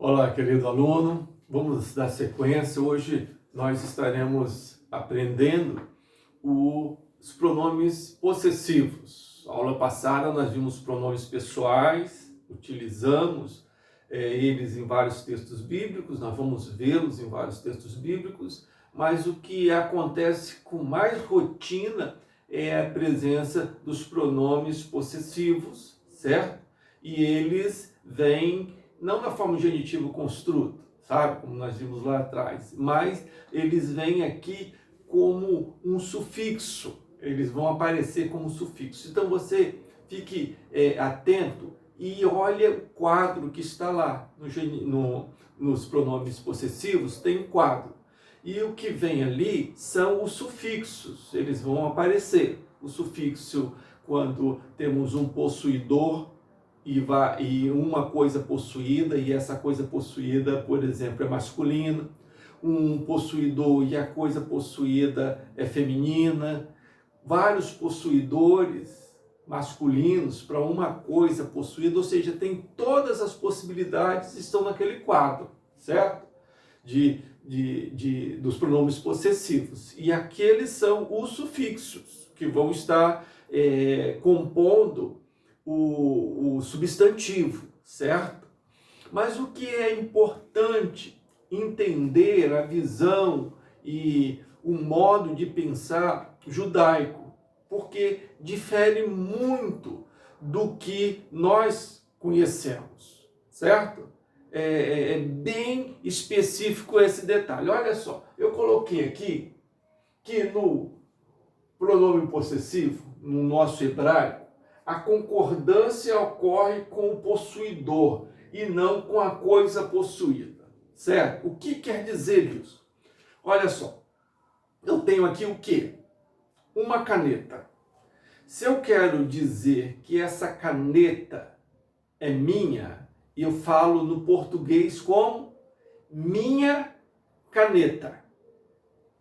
Olá, querido aluno. Vamos dar sequência. Hoje nós estaremos aprendendo os pronomes possessivos. A aula passada nós vimos pronomes pessoais, utilizamos eles em vários textos bíblicos, nós vamos vê-los em vários textos bíblicos, mas o que acontece com mais rotina é a presença dos pronomes possessivos, certo? E eles vêm não na forma genitivo construto, sabe? Como nós vimos lá atrás, mas eles vêm aqui como um sufixo, eles vão aparecer como sufixo. Então você fique atento e olha o quadro que está lá nos pronomes possessivos, tem um quadro. E o que vem ali são os sufixos, eles vão aparecer. O sufixo, quando temos um possuidor e uma coisa possuída, e essa coisa possuída, por exemplo, é masculina, um possuidor e a coisa possuída é feminina, vários possuidores masculinos para uma coisa possuída, ou seja, tem todas as possibilidades, estão naquele quadro, certo? Dos pronomes possessivos. E aqueles são os sufixos que vão estar compondo o substantivo, certo? Mas o que é importante entender a visão e o modo de pensar judaico, porque difere muito do que nós conhecemos, certo? É bem específico esse detalhe. Olha só, eu coloquei aqui que no pronome possessivo, no nosso hebraico, a concordância ocorre com o possuidor e não com a coisa possuída, certo? O que quer dizer isso? Olha só, eu tenho aqui o quê? Uma caneta. Se eu quero dizer que essa caneta é minha, eu falo no português como minha caneta.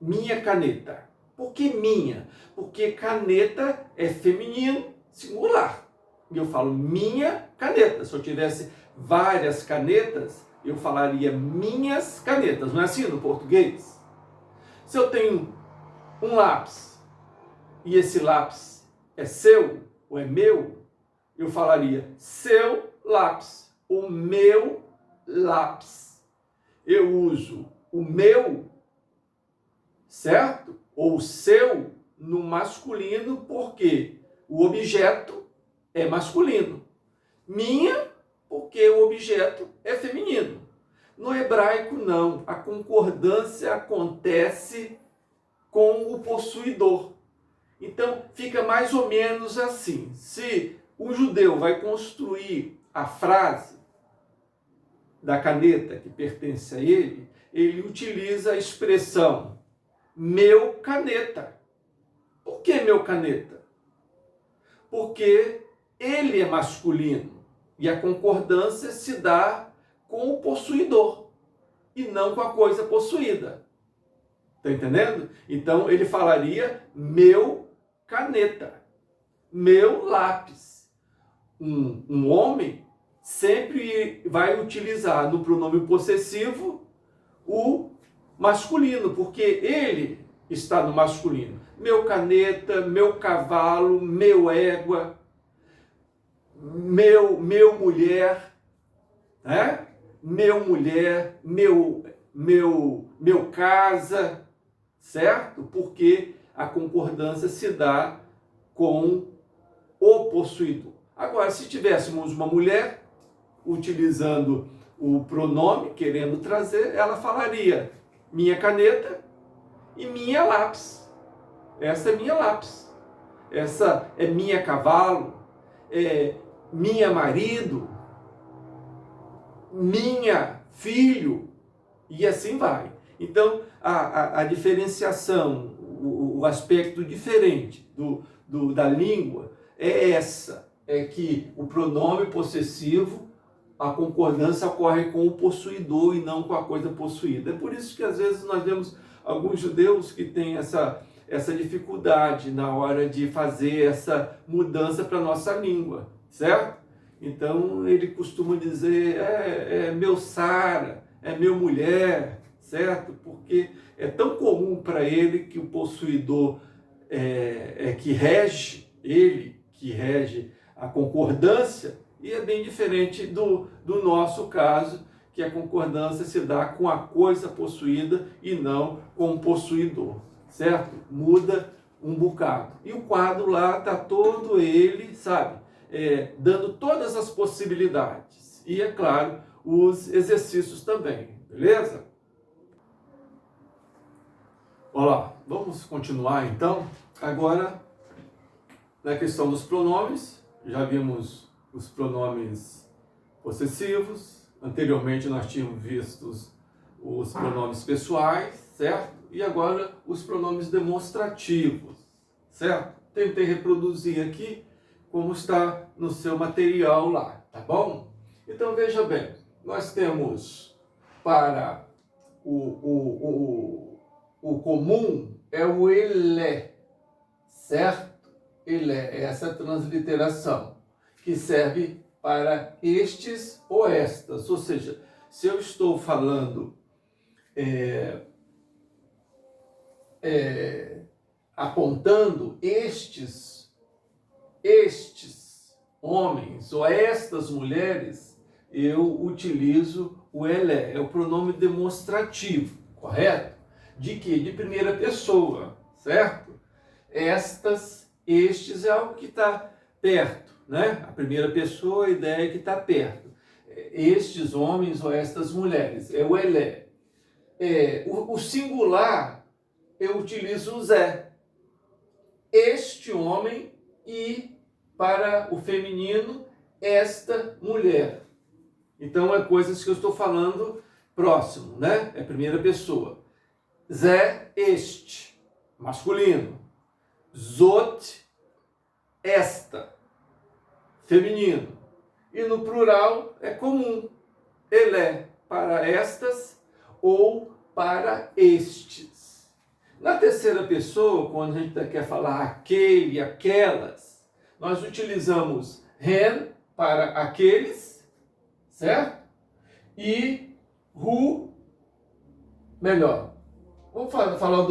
Minha caneta. Por que minha? Porque caneta é feminino, singular. E eu falo minha caneta. Se eu tivesse várias canetas, eu falaria minhas canetas. Não é assim no português? Se eu tenho um lápis e esse lápis é seu ou é meu, eu falaria seu lápis, o meu lápis. Eu uso o meu, certo? Ou o seu no masculino, porque o objeto é masculino. Minha, porque o objeto é feminino. No hebraico, não. A concordância acontece com o possuidor. Então, fica mais ou menos assim. Se um judeu vai construir a frase da caneta que pertence a ele, ele utiliza a expressão meu caneta. Por que meu caneta? Porque ele é masculino e a concordância se dá com o possuidor e não com a coisa possuída. Está entendendo? Então ele falaria meu caneta, meu lápis. Um homem sempre vai utilizar no pronome possessivo o masculino, porque ele está no masculino. Meu caneta, meu cavalo, meu égua, meu mulher, né? Meu mulher, meu casa, certo? Porque a concordância se dá com o possuidor. Agora, se tivéssemos uma mulher utilizando o pronome, querendo trazer, ela falaria minha caneta e minha lápis. Essa é minha lápis. Essa é minha cavalo, é minha marido, minha filho, e assim vai. Então, a diferenciação, o aspecto diferente da língua é essa, é que o pronome possessivo, a concordância ocorre com o possuidor e não com a coisa possuída. É por isso que às vezes nós vemos alguns judeus que têm essa dificuldade na hora de fazer essa mudança para a nossa língua, certo? Então ele costuma dizer, é meu Sara, é meu mulher, certo? Porque é tão comum para ele que o possuidor que rege, ele que rege a concordância, e é bem diferente do nosso caso, que a concordância se dá com a coisa possuída e não com o possuidor, certo? Muda um bocado. E o quadro lá está todo ele, sabe, dando todas as possibilidades. E, é claro, os exercícios também, beleza? Olha lá, vamos continuar então. Agora, na questão dos pronomes, já vimos os pronomes possessivos. Anteriormente nós tínhamos visto os pronomes pessoais, certo? E agora os pronomes demonstrativos, certo? Tentei reproduzir aqui como está no seu material lá, tá bom? Então veja bem, nós temos para o comum é o ele, certo? Ele é essa transliteração que serve para estes ou estas, ou seja, se eu estou falando apontando estes homens ou estas mulheres, eu utilizo o ele, é o pronome demonstrativo, correto? De quê? De primeira pessoa, certo? Estas, estes é algo que está perto, né? A primeira pessoa, a ideia é que está perto. Estes homens ou estas mulheres, é o ele. O singular, eu utilizo o zé. Este homem e, para o feminino, esta mulher. Então, é coisas que eu estou falando próximo, né? É primeira pessoa. Zé, este, masculino. Zot, esta, feminino. E no plural é comum. Ele é para estas ou para estes. Na terceira pessoa, quando a gente quer falar aquele, aquelas, nós utilizamos hen para aqueles, certo? E melhor. Vamos falar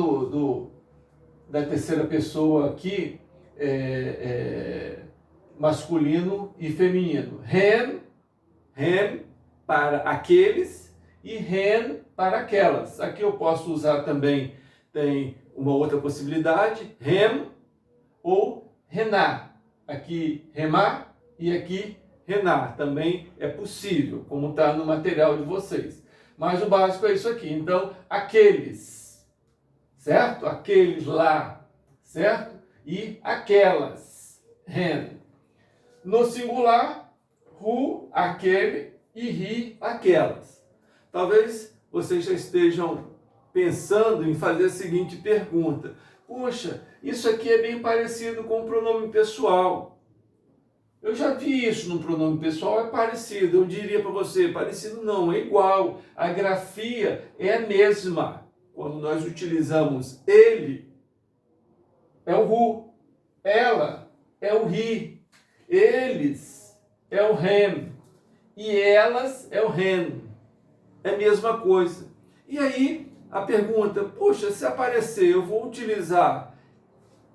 da terceira pessoa aqui, masculino e feminino. Hen para aqueles e hen para aquelas. Aqui eu posso usar também, tem uma outra possibilidade, rem ou rená. Aqui remar e aqui renar. Também é possível, como está no material de vocês. Mas o básico é isso aqui. Então, aqueles, certo? Aqueles lá, certo? E aquelas, hen. No singular, aquele e ri, aquelas. Talvez vocês já estejam pensando em fazer a seguinte pergunta. Poxa, isso aqui é bem parecido com o pronome pessoal. Eu já vi isso no pronome pessoal, é parecido. Eu diria para você, parecido não, é igual. A grafia é a mesma. Quando nós utilizamos ele, é o ru. Ela é o ri. Eles é o rem. E elas é o ren. É a mesma coisa. E aí, a pergunta, poxa, se aparecer, eu vou utilizar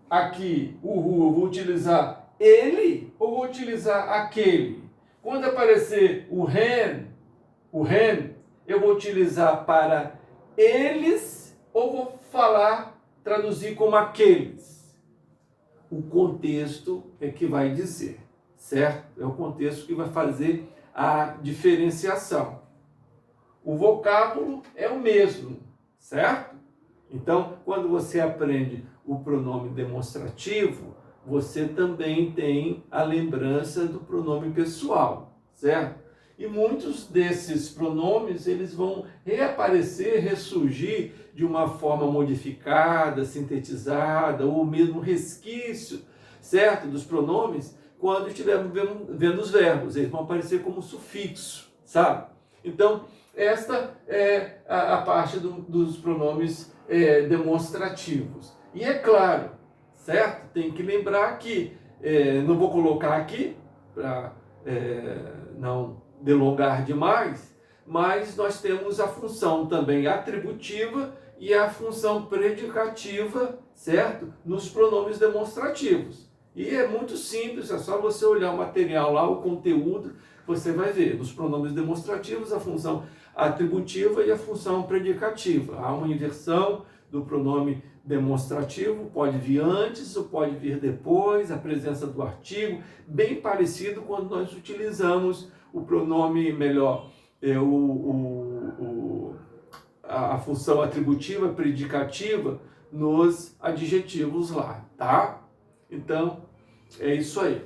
aqui o ru, eu vou utilizar ele ou vou utilizar aquele? Quando aparecer o ren, eu vou utilizar para eles ou vou traduzir como aqueles? O contexto é que vai dizer, certo? É o contexto que vai fazer a diferenciação. O vocábulo é o mesmo, certo? Então, quando você aprende o pronome demonstrativo, você também tem a lembrança do pronome pessoal, certo? E muitos desses pronomes, eles vão reaparecer, ressurgir de uma forma modificada, sintetizada, ou mesmo resquício, certo? Dos pronomes, quando estivermos vendo os verbos, eles vão aparecer como sufixo, sabe? Então, esta é a parte dos pronomes demonstrativos. E é claro, certo? Tem que lembrar que, não vou colocar aqui para não delongar demais, mas nós temos a função também atributiva e a função predicativa, certo? Nos pronomes demonstrativos. E é muito simples, é só você olhar o material lá, o conteúdo, você vai ver. Nos pronomes demonstrativos, a função atributiva e a função predicativa. Há uma inversão do pronome demonstrativo, pode vir antes ou pode vir depois, a presença do artigo, bem parecido quando nós utilizamos o pronome, a função atributiva, predicativa, nos adjetivos lá, tá? Então, é isso aí.